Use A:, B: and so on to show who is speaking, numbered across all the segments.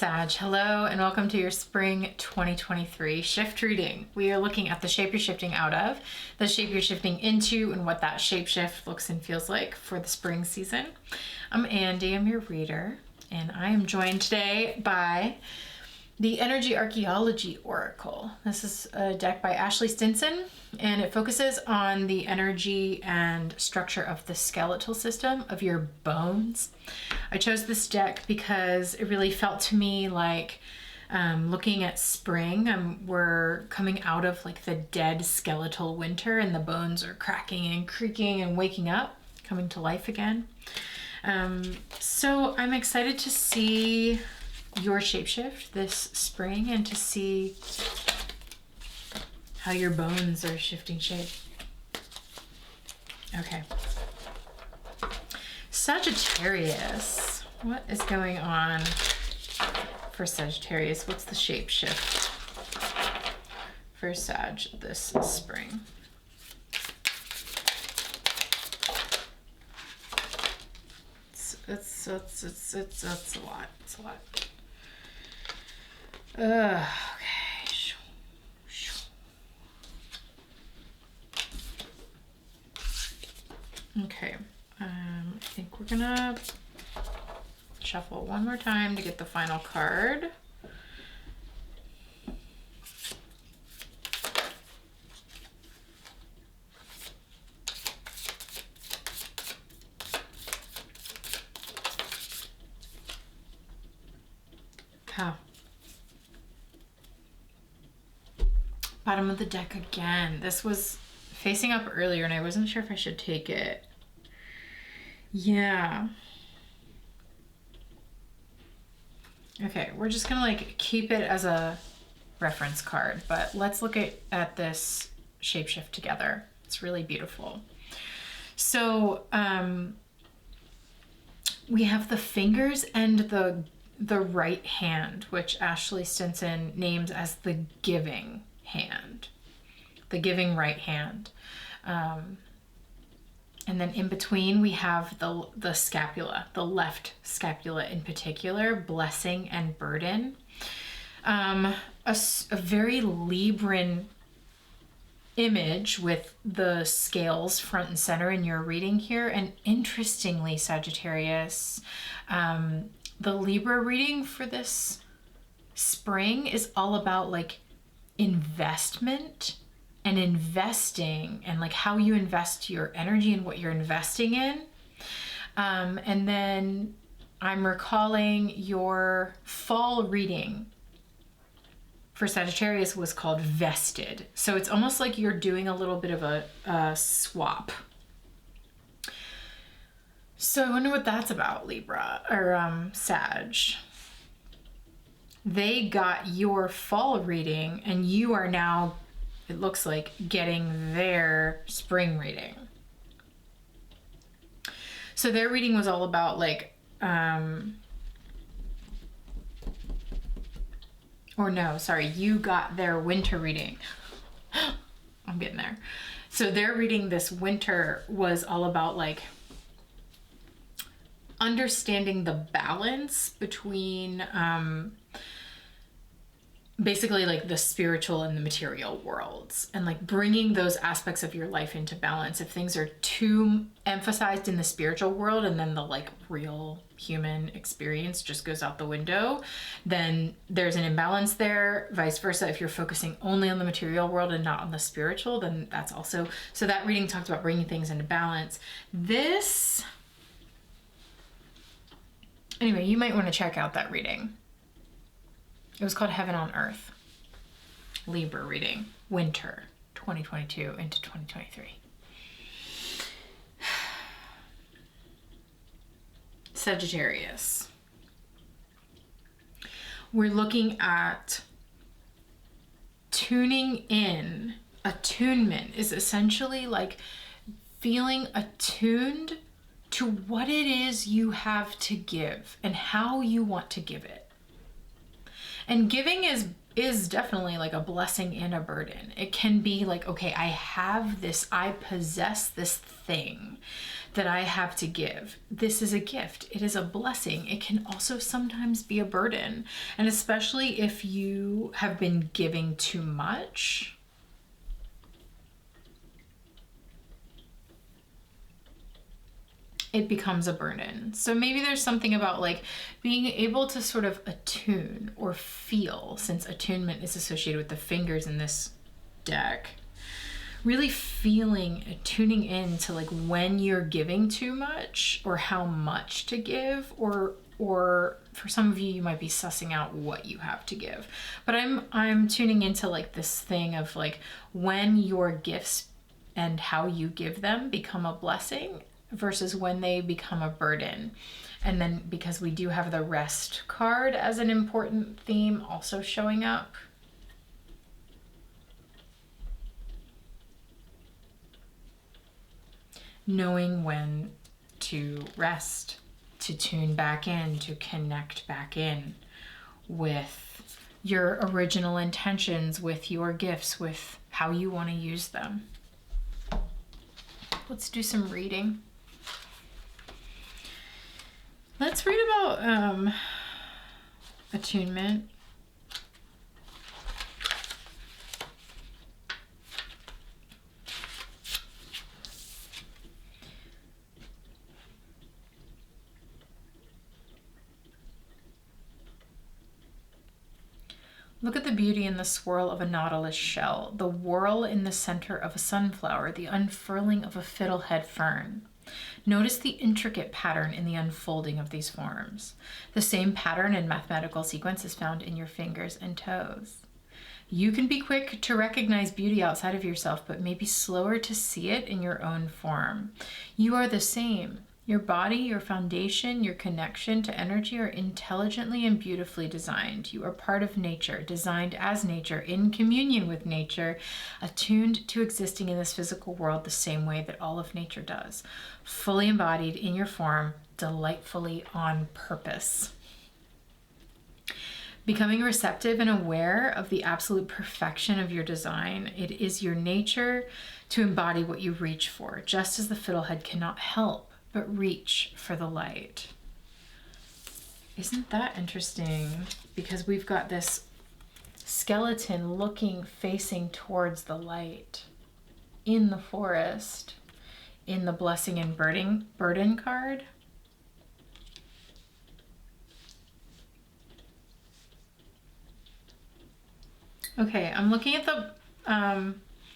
A: Sag, hello and welcome to your Spring 2023 shift reading. We are looking at the shape you're shifting out of, the shape you're shifting into, and what that shape shift looks and feels like for the spring season. I'm Andy, I'm your reader, and I am joined today by the Energy Archaeology Oracle. This is a deck by Ashley Stinson, and it focuses on the energy and structure of the skeletal system of your bones. I chose this deck because it really felt to me like looking at spring. We're coming out of like the dead skeletal winter, and the bones are cracking and creaking and waking up, coming to life again. So I'm excited to see your shapeshift this spring and to see how your bones are shifting shape. Okay. Sagittarius. What is going on for Sagittarius? What's the shape shift for Sag this spring? It's a lot. It's a lot. Okay. Okay. I think we're gonna shuffle one more time to get the final card. Huh. Bottom of the deck again. This was facing up earlier and I wasn't sure if I should take it. Yeah. Okay, we're just gonna like keep it as a reference card, but let's look at this shapeshift together. It's really beautiful. So we have the fingers and the right hand, which Ashley Stinson names as the giving hand, the giving right hand. And then in between we have the scapula, the left scapula in particular, blessing and burden. A very Libran image with the scales front and center in your reading here. And interestingly, Sagittarius, the Libra reading for this spring is all about like investment and investing and like how you invest your energy and what you're investing in. And then I'm recalling your fall reading for Sagittarius was called Vested. So it's almost like you're doing a little bit of a swap. So I wonder what that's about, Libra or Sag. They got your fall reading and you are now, it looks like, getting their spring reading. So their reading was all about like, you got their winter reading. I'm getting there. So their reading this winter was all about like understanding the balance between basically like the spiritual and the material worlds, and like bringing those aspects of your life into balance. If things are too emphasized in the spiritual world and then the like real human experience just goes out the window, then there's an imbalance there. Vice versa, if you're focusing only on the material world and not on the spiritual, then that's also, so that reading talks about bringing things into balance. Anyway, you might want to check out that reading. It was called Heaven on Earth. Libra reading, winter 2022 into 2023. Sagittarius. We're looking at tuning in. Attunement is essentially like feeling attuned to what it is you have to give and how you want to give it. And giving is is definitely like a blessing and a burden. It can be like, okay, I have this, I possess this thing that I have to give. This is a gift. It is a blessing. It can also sometimes be a burden. And especially if you have been giving too much, it becomes a burden. So maybe there's something about like being able to sort of attune or feel, since attunement is associated with the fingers in this deck, really feeling, tuning in to like when you're giving too much or how much to give, or for some of you, you might be sussing out what you have to give. But I'm tuning into like this thing of like when your gifts and how you give them become a blessing versus when they become a burden. And then because we do have the rest card as an important theme also showing up. Knowing when to rest, to tune back in, to connect back in with your original intentions, with your gifts, with how you want to use them. Let's do some reading. Let's read about attunement. Look at the beauty in the swirl of a nautilus shell, the whorl in the center of a sunflower, the unfurling of a fiddlehead fern. Notice the intricate pattern in the unfolding of these forms. The same pattern and mathematical sequence is found in your fingers and toes. You can be quick to recognize beauty outside of yourself, but maybe slower to see it in your own form. You are the same. Your body, your foundation, your connection to energy are intelligently and beautifully designed. You are part of nature, designed as nature, in communion with nature, attuned to existing in this physical world the same way that all of nature does. Fully embodied in your form, delightfully on purpose. Becoming receptive and aware of the absolute perfection of your design, it is your nature to embody what you reach for, just as the fiddlehead cannot help but reach for the light. Isn't that interesting? Because we've got this skeleton looking, facing towards the light in the forest, in the blessing and burden card. Okay, I'm looking at the,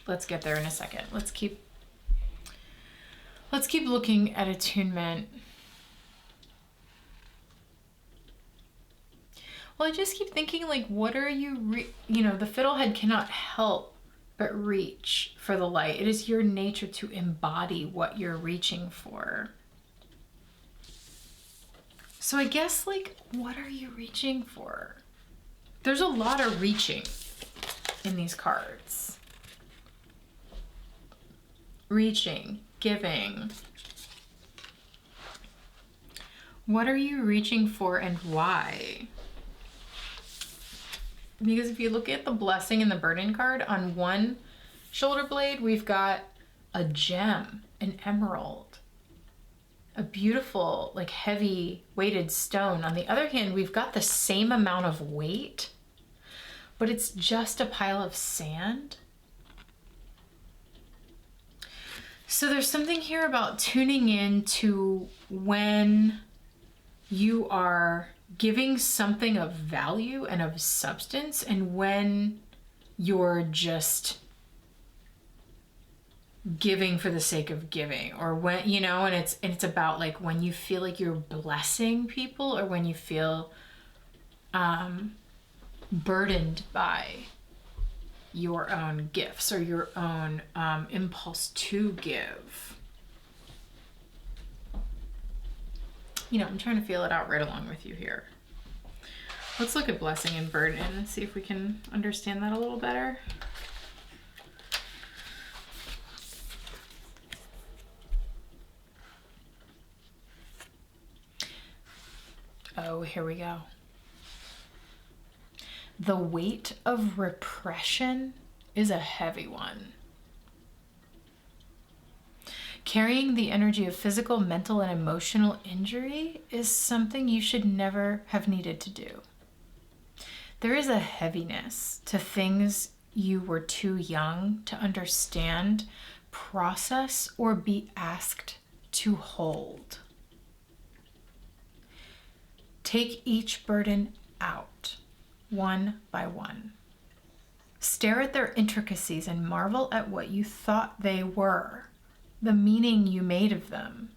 A: let's get there in a second. Let's keep looking at attunement. Well, I just keep thinking, like, what are you, the fiddlehead cannot help but reach for the light. It is your nature to embody what you're reaching for. So I guess, like, what are you reaching for? There's a lot of reaching in these cards. Reaching, giving. What are you reaching for and why? Because if you look at the blessing and the burden card, on one shoulder blade, we've got a gem, an emerald, a beautiful, like, heavy weighted stone. On the other hand, we've got the same amount of weight, but it's just a pile of sand. So there's something here about tuning in to when you are giving something of value and of substance, and when you're just giving for the sake of giving, or when, and it's about like when you feel like you're blessing people, or when you feel burdened by your own gifts or your own impulse to give. I'm trying to feel it out right along with you here. Let's look at blessing and burden and see if we can understand that a little better. Oh, here we go. The weight of repression is a heavy one. Carrying the energy of physical, mental, and emotional injury is something you should never have needed to do. There is a heaviness to things you were too young to understand, process, or be asked to hold. Take each burden out, one by one. Stare at their intricacies and marvel at what you thought they were, the meaning you made of them.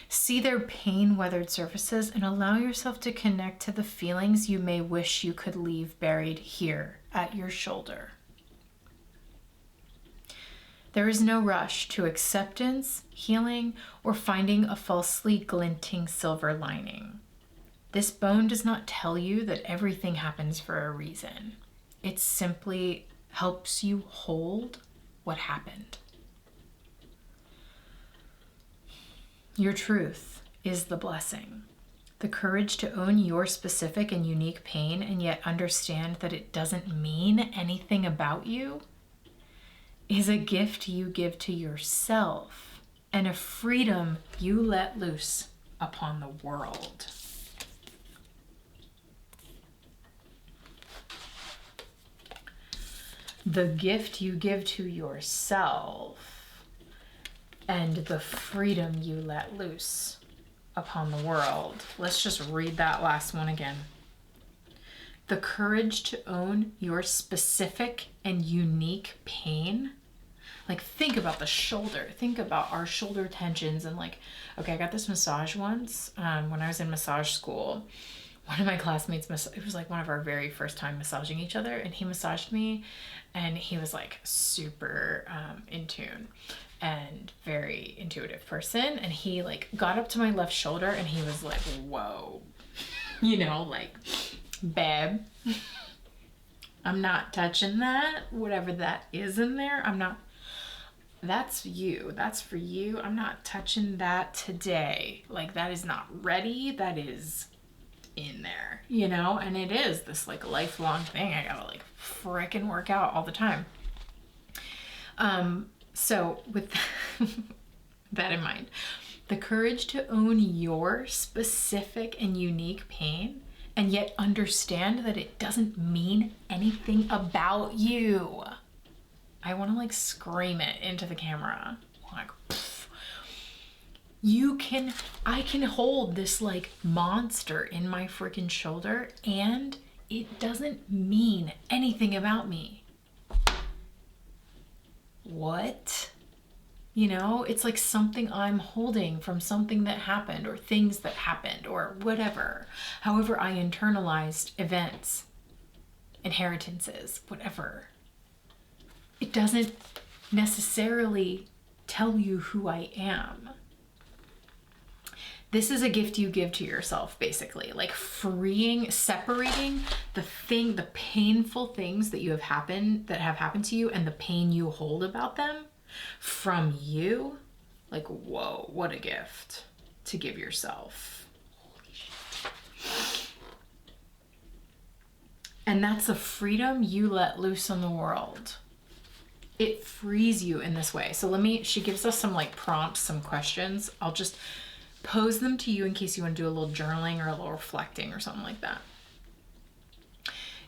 A: See their pain-weathered surfaces and allow yourself to connect to the feelings you may wish you could leave buried here at your shoulder. There is no rush to acceptance, healing, or finding a falsely glinting silver lining. This bone does not tell you that everything happens for a reason. It simply helps you hold what happened. Your truth is the blessing. The courage to own your specific and unique pain and yet understand that it doesn't mean anything about you is a gift you give to yourself and a freedom you let loose upon the world. The gift you give to yourself and the freedom you let loose upon the world. Let's just read that last one again. The courage to own your specific and unique pain. Like, think about the shoulder. Think about our shoulder tensions and like, okay, I got this massage once when I was in massage school. One of my classmates, it was like one of our very first time massaging each other, and he massaged me and he was like super in tune and very intuitive person. And he like got up to my left shoulder and he was like, whoa, you know, like, babe, I'm not touching that, whatever that is in there. That's you, that's for you. I'm not touching that today. Like, that is not ready. That is in there, you know? And it is this like lifelong thing. I gotta like frickin' work out all the time. So with that in mind, the courage to own your specific and unique pain and yet understand that it doesn't mean anything about you. I want to like scream it into the camera. Like, pff. I can hold this like monster in my freaking shoulder and it doesn't mean anything about me. What? You know, it's like something I'm holding from something that happened or things that happened or whatever. However, I internalized events, inheritances, whatever. It doesn't necessarily tell you who I am. This is a gift you give to yourself, basically, like separating the painful things that have happened to you and the pain you hold about them from you. Like, whoa, what a gift to give yourself. Holy shit. And that's the freedom you let loose on the world. It frees you in this way. So she gives us some like prompts, some questions. I'll just pose them to you in case you want to do a little journaling or a little reflecting or something like that.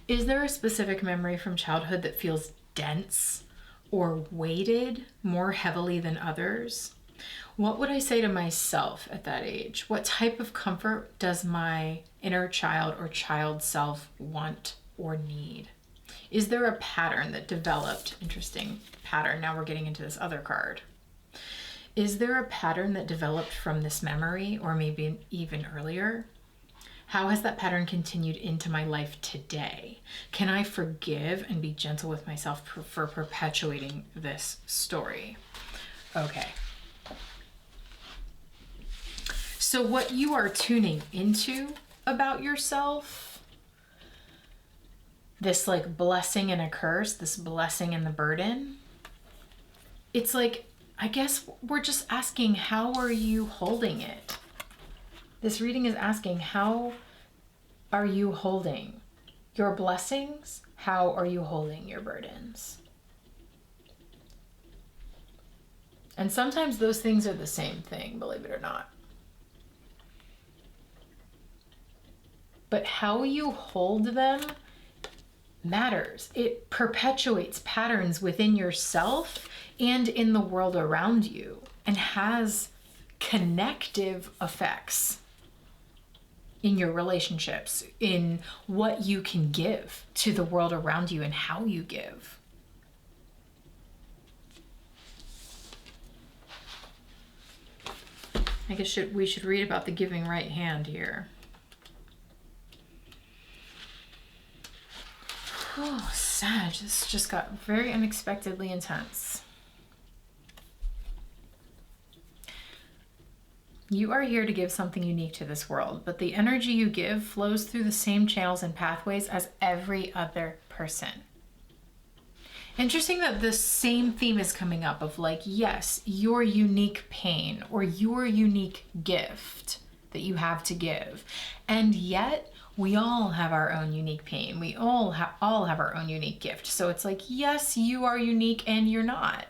A: Is there a specific memory from childhood that feels dense or weighted more heavily than others? What would I say to myself at that age? What type of comfort does my inner child or child self want or need? Is there a pattern that developed? Interesting pattern. Now we're getting into this other card. Is there a pattern that developed from this memory or maybe even earlier? How has that pattern continued into my life today? Can I forgive and be gentle with myself for perpetuating this story? Okay. So what you are tuning into about yourself, this like blessing and a curse, this blessing and the burden, it's like, I guess we're just asking, how are you holding it? This reading is asking, how are you holding your blessings? How are you holding your burdens? And sometimes those things are the same thing, believe it or not. But how you hold them matters. It perpetuates patterns within yourself and in the world around you, and has connective effects in your relationships, in what you can give to the world around you and how you give. I guess we should read about the giving right hand here. Oh, Sag, this just got very unexpectedly intense. You are here to give something unique to this world, but the energy you give flows through the same channels and pathways as every other person. Interesting that the same theme is coming up of like, yes, your unique pain or your unique gift that you have to give. And yet we all have our own unique pain. We all have our own unique gift. So it's like, yes, you are unique and you're not.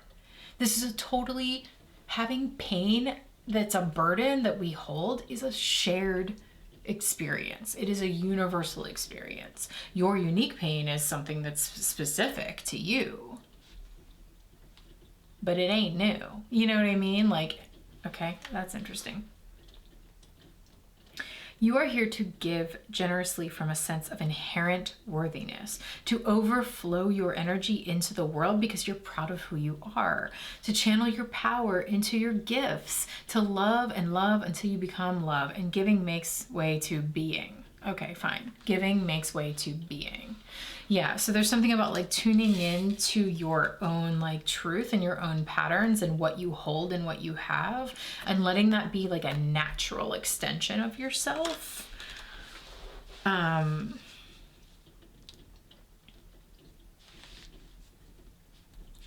A: This is a totally, having pain that's a burden that we hold is a shared experience. It is a universal experience. Your unique pain is something that's specific to you, but it ain't new. You know what I mean? Like, okay, that's interesting. You are here to give generously from a sense of inherent worthiness, to overflow your energy into the world because you're proud of who you are, to channel your power into your gifts, to love and love until you become love, and giving makes way to being. Okay, fine. Giving makes way to being. Yeah, so there's something about like tuning in to your own like truth and your own patterns and what you hold and what you have, and letting that be like a natural extension of yourself.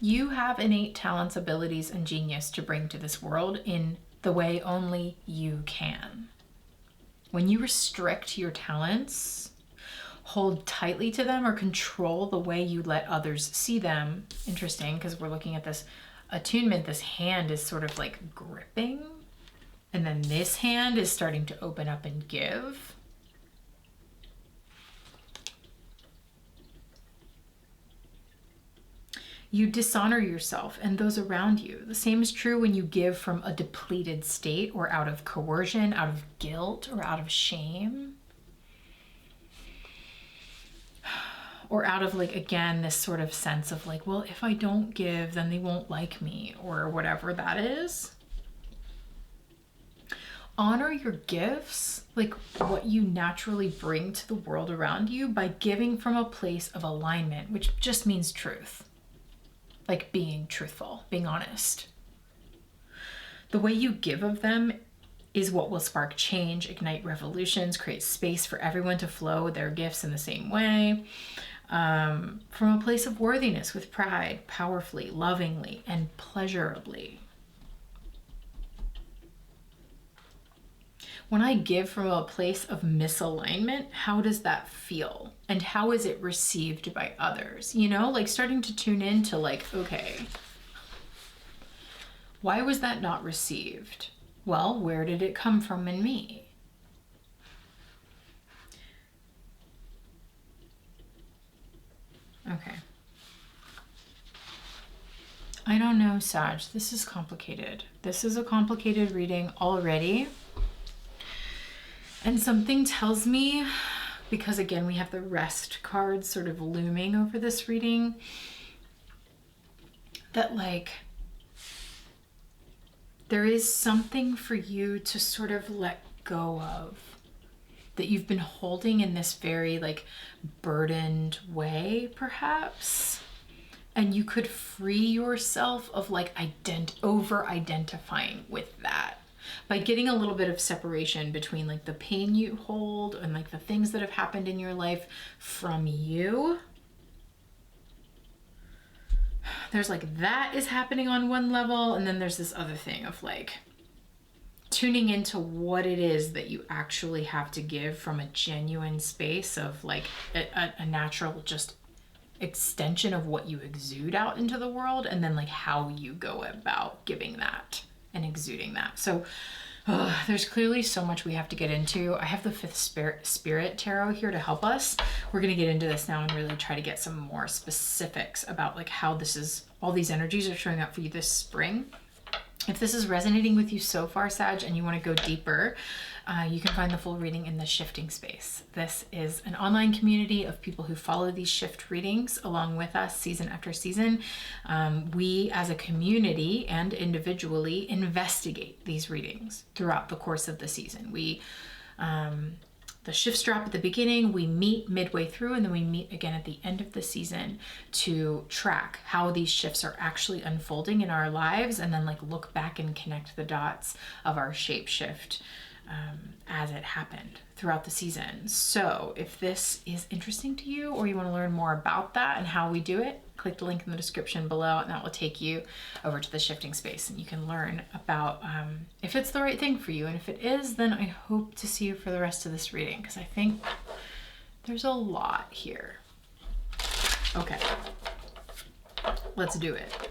A: You have innate talents, abilities, and genius to bring to this world in the way only you can. When you restrict your talents, hold tightly to them, or control the way you let others see them. Interesting, because we're looking at this attunement. This hand is sort of like gripping, and then this hand is starting to open up and give. You dishonor yourself and those around you. The same is true when you give from a depleted state, or out of coercion, out of guilt, or out of shame. Or out of like, again, this sort of sense of like, well, if I don't give, then they won't like me, or whatever that is. Honor your gifts, like what you naturally bring to the world around you, by giving from a place of alignment, which just means truth. Like being truthful, being honest. The way you give of them is what will spark change, ignite revolutions, create space for everyone to flow with their gifts in the same way. From a place of worthiness, with pride, powerfully, lovingly, and pleasurably. When I give from a place of misalignment, how does that feel? And how is it received by others? You know, like starting to tune into like, okay, why was that not received? Well, where did it come from in me? Okay. I don't know, Sag. This is complicated. This is a complicated reading already. And something tells me, because again, we have the rest card sort of looming over this reading, that like, there is something for you to sort of let go of, that you've been holding in this very like burdened way, perhaps. And you could free yourself of like over identifying with that by getting a little bit of separation between like the pain you hold and like the things that have happened in your life from you. There's like that is happening on one level, and then there's this other thing of like tuning into what it is that you actually have to give from a genuine space of like a natural just extension of what you exude out into the world, and then like how you go about giving that and exuding that. So there's clearly so much we have to get into. I have the Fifth Spirit Tarot here to help us. We're going to get into this now and really try to get some more specifics about like how this is, all these energies are showing up for you this spring. If this is resonating with you so far, Sag, and you want to go deeper, you can find the full reading in the shifting space. This is an online community of people who follow these shift readings along with us season after season. We as a community and individually investigate these readings throughout the course of the season. We the shifts drop at the beginning, we meet midway through, and then we meet again at the end of the season to track how these shifts are actually unfolding in our lives, and then like look back and connect the dots of our shape shift as it happened throughout the season. So if this is interesting to you, or you want to learn more about that and how we do it, click the link in the description below, and that will take you over to the shifting space, and you can learn about if it's the right thing for you. And if it is, then I hope to see you for the rest of this reading, because I think there's a lot here. Okay, let's do it.